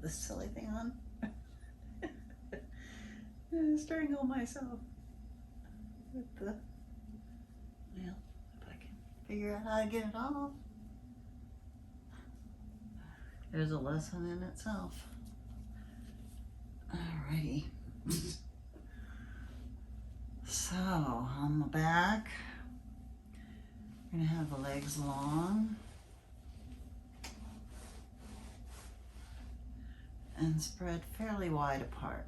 put this silly thing on. Strangle myself with the, well, if I can figure out how to get it off. There's a lesson in itself. Alrighty. So on the back, we're gonna have the legs long and spread fairly wide apart.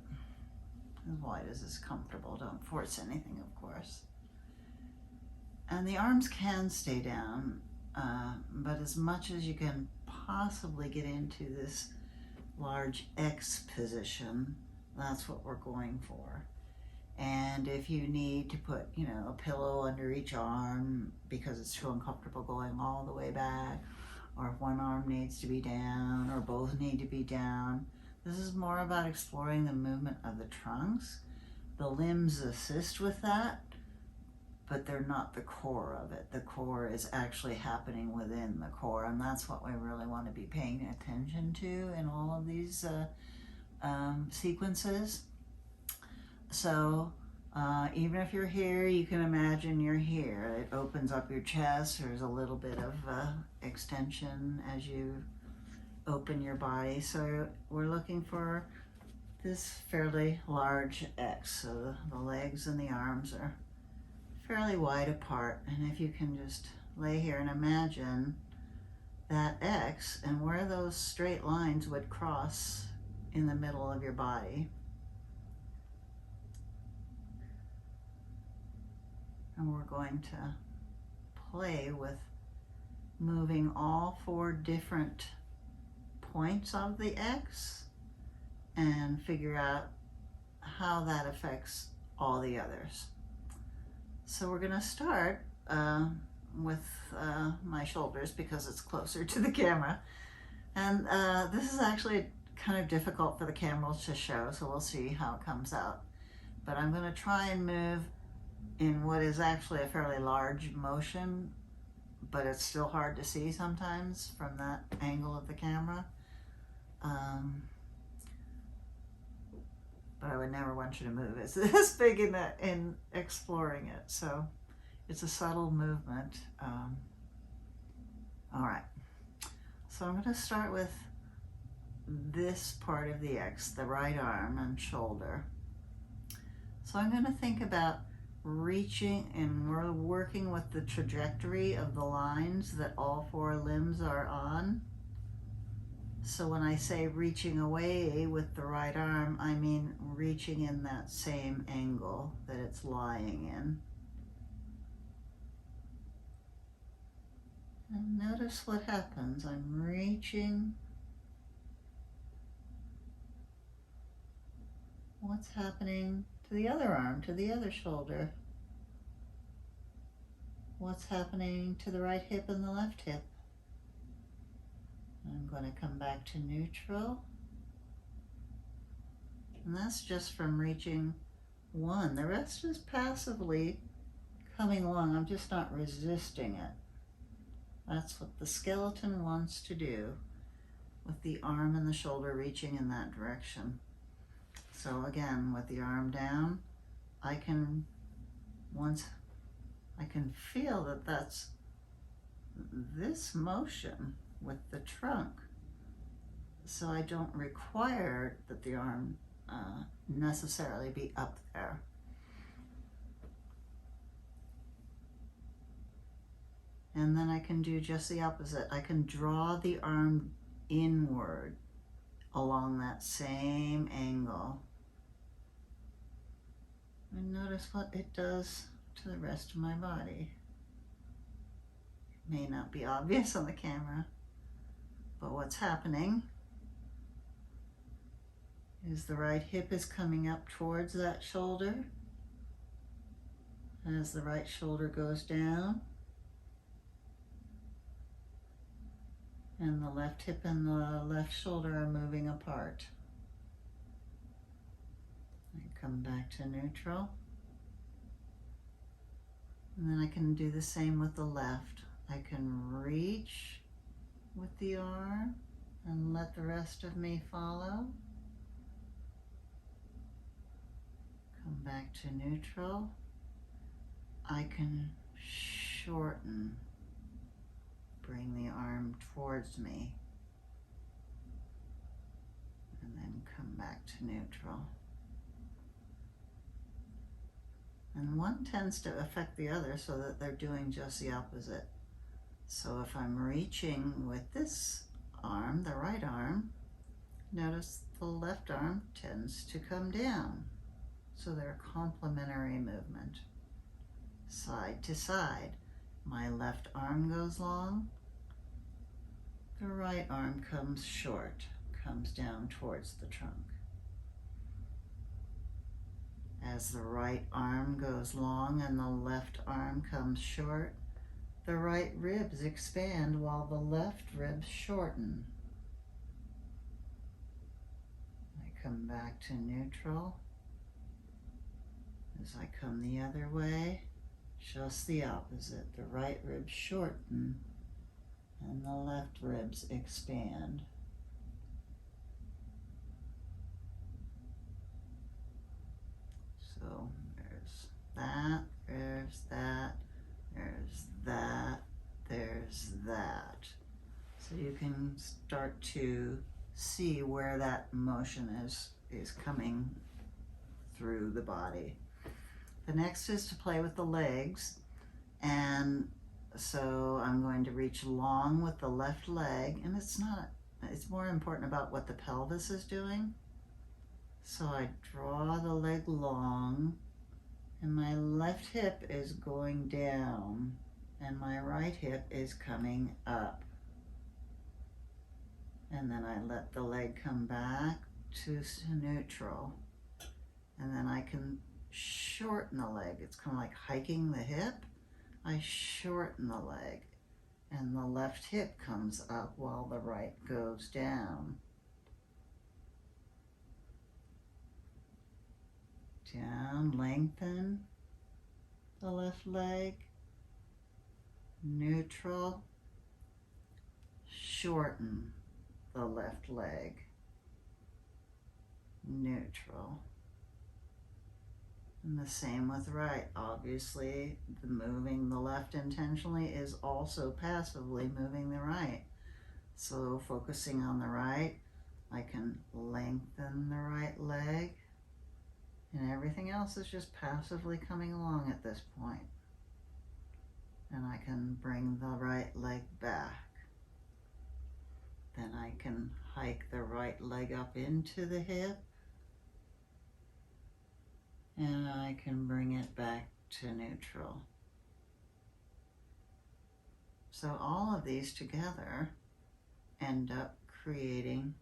As wide as is comfortable. Don't force anything, of course. And the arms can stay down, but as much as you can possibly get into this large X position, that's what we're going for. And if you need to put, you know, a pillow under each arm because it's too uncomfortable going all the way back, or if one arm needs to be down or both need to be down, this is more about exploring the movement of the trunks. The limbs assist with that, but they're not the core of it. The core is actually happening within the core, and that's what we really want to be paying attention to in all of these sequences. So even if you're here, you can imagine you're here. It opens up your chest. There's a little bit of extension as you open your body. So we're looking for this fairly large X. So the legs and the arms are fairly wide apart. And if you can just lay here and imagine that X and where those straight lines would cross in the middle of your body. And we're going to play with moving all 4 different points of the X and figure out how that affects all the others. So we're going to start with my shoulders because it's closer to the camera. And this is actually kind of difficult for the camera to show, so we'll see how it comes out. But I'm going to try and move in what is actually a fairly large motion, but it's still hard to see sometimes from that angle of the camera. But I would never want you to move it. It's this big in exploring it, so it's a subtle movement. All right, so I'm going to start with this part of the X, the right arm and shoulder. So I'm going to think about reaching, and we're working with the trajectory of the lines that all 4 limbs are on. So when I say reaching away with the right arm, I mean reaching in that same angle that it's lying in. And notice what happens. I'm reaching. What's happening to the other arm, to the other shoulder? What's happening to the right hip and the left hip? I'm going to come back to neutral. And that's just from reaching 1. The rest is passively coming along. I'm just not resisting it. That's what the skeleton wants to do with the arm and the shoulder reaching in that direction. So again, with the arm down, I can feel that that's this motion with the trunk. So I don't require that the arm necessarily be up there. And then I can do just the opposite. I can draw the arm inward along that same angle. And notice what it does to the rest of my body. It may not be obvious on the camera, but what's happening is the right hip is coming up towards that shoulder. As the right shoulder goes down, and the left hip and the left shoulder are moving apart. I come back to neutral. And then I can do the same with the left. I can reach with the arm and let the rest of me follow. Come back to neutral. I can shorten, bring the arm towards me, and then come back to neutral. And one tends to affect the other so that they're doing just the opposite. So if I'm reaching with this arm, the right arm, notice the left arm tends to come down. So they're a complementary movement. Side to side. My left arm goes long, the right arm comes short, comes down towards the trunk. As the right arm goes long and the left arm comes short, the right ribs expand while the left ribs shorten. I come back to neutral. As I come the other way, just the opposite. The right ribs shorten and the left ribs expand. So there's that, there's that, there's that, there's that. So you can start to see where that motion is coming through the body. The next is to play with the legs, and so I'm going to reach long with the left leg, and it's more important about what the pelvis is doing. So I draw the leg long, and my left hip is going down, and my right hip is coming up. And then I let the leg come back to neutral, and then I can shorten the leg. It's kind of like hiking the hip. I shorten the leg, and the left hip comes up while the right goes down. Down, lengthen the left leg, neutral, shorten the left leg, neutral. And the same with right. Obviously, moving the left intentionally is also passively moving the right. So focusing on the right, I can lengthen the right leg, and everything else is just passively coming along at this point. And I can bring the right leg back. Then I can hike the right leg up into the hip, and I can bring it back to neutral. So all of these together end up creating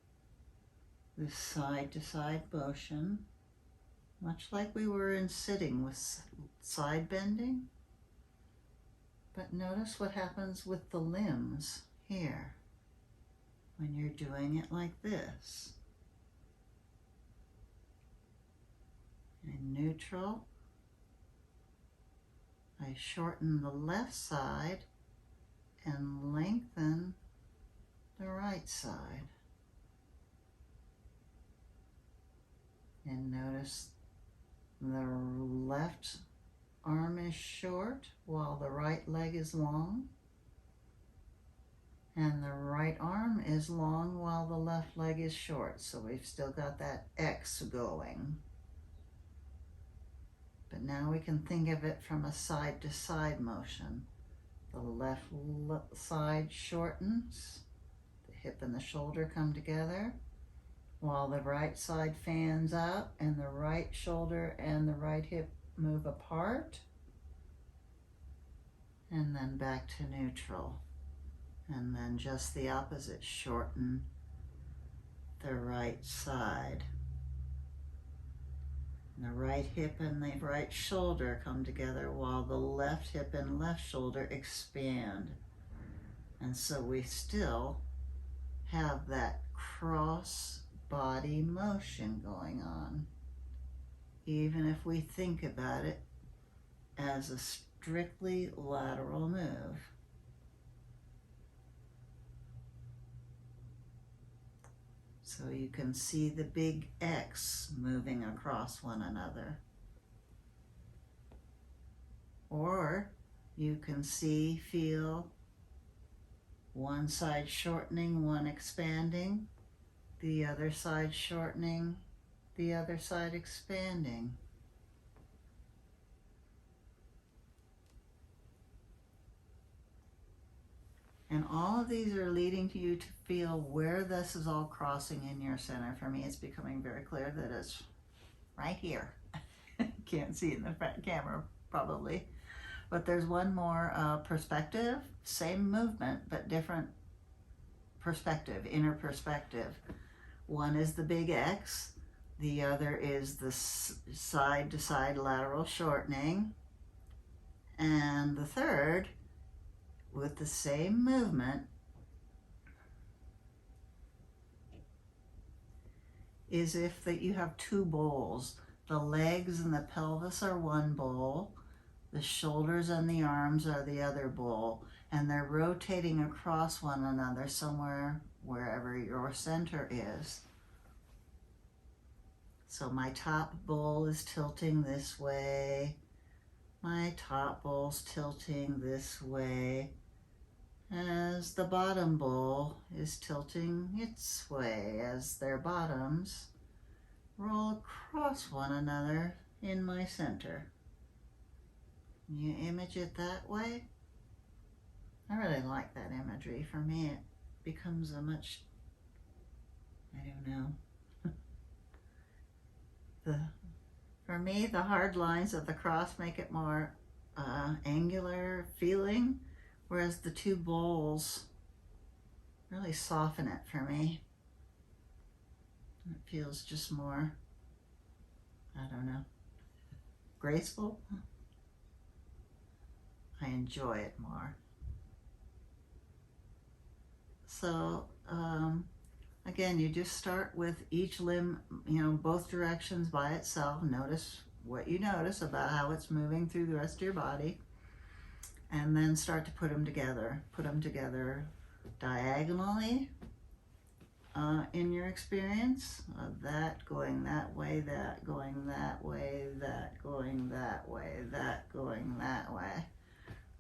this side-to-side motion, much like we were in sitting with side bending. But notice what happens with the limbs here when you're doing it like this. In neutral, I shorten the left side and lengthen the right side. And notice the left arm is short while the right leg is long. And the right arm is long while the left leg is short. So we've still got that X going. But now we can think of it from a side-to-side motion. The left side shortens, the hip and the shoulder come together, while the right side fans out and the right shoulder and the right hip move apart. And then back to neutral. And then just the opposite, shorten the right side. The right hip and the right shoulder come together while the left hip and left shoulder expand. And so we still have that cross body motion going on, even if we think about it as a strictly lateral move. So you can see the big X moving across one another. Or you can see, feel one side shortening, one expanding, the other side shortening, the other side expanding. And all of these are leading to you to feel where this is all crossing in your center. For me, it's becoming very clear that it's right here. Can't see in the front camera probably. But there's one more perspective, same movement, but different perspective, inner perspective. One is the big X, the other is the side to side lateral shortening, and the third, with the same movement, is if that you have two bowls. The legs and the pelvis are one bowl, the shoulders and the arms are the other bowl, and they're rotating across one another somewhere, wherever your center is. So my top bowl is tilting this way, my top bowl's tilting this way, as the bottom bowl is tilting its way as their bottoms roll across one another in my center. You image it that way? I really like that imagery. For me, it becomes a much, I don't know. For me, the hard lines of the cross make it more angular feeling, whereas the two bowls really soften it for me. It feels just more, I don't know, graceful. I enjoy it more. So again, you just start with each limb, both directions by itself. Notice what you notice about how it's moving through the rest of your body, and then start to put them together. Put them together diagonally in your experience, that going that way, that going that way, that going that way, that going that way.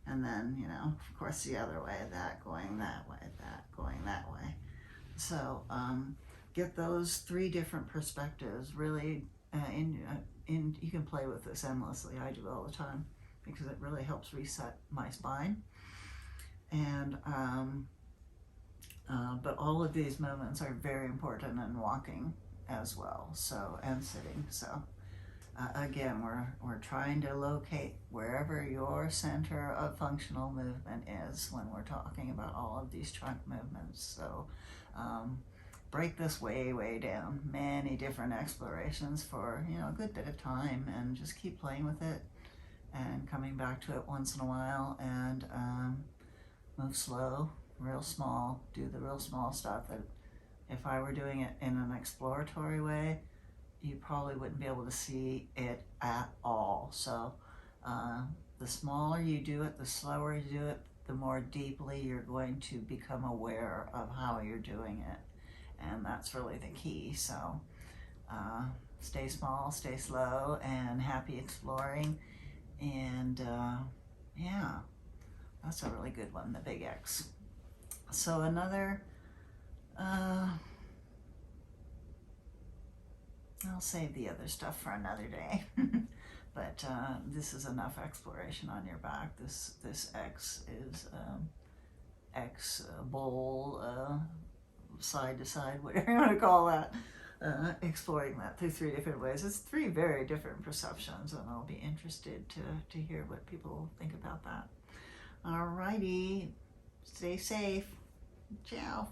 And then, of course, the other way, that going that way, that going that way. So get those three different perspectives really you can play with this endlessly. I do all the time because it really helps reset my spine. And but all of these movements are very important in walking as well, and sitting. So again, we're trying to locate wherever your center of functional movement is when we're talking about all of these trunk movements. So break this way down, many different explorations for a good bit of time, and just keep playing with it and coming back to it once in a while, and move slow, real small, do the real small stuff that if I were doing it in an exploratory way, you probably wouldn't be able to see it at all. So the smaller you do it, the slower you do it, the more deeply you're going to become aware of how you're doing it. And that's really the key. So stay small, stay slow, and happy exploring. And yeah, that's a really good one, the big X. So another, I'll save the other stuff for another day. But this is enough exploration on your back. This X is X bowl, side to side, whatever you want to call that. Exploring that through three different ways. It's three very different perceptions, and I'll be interested to hear what people think about that. Alrighty, stay safe. Ciao.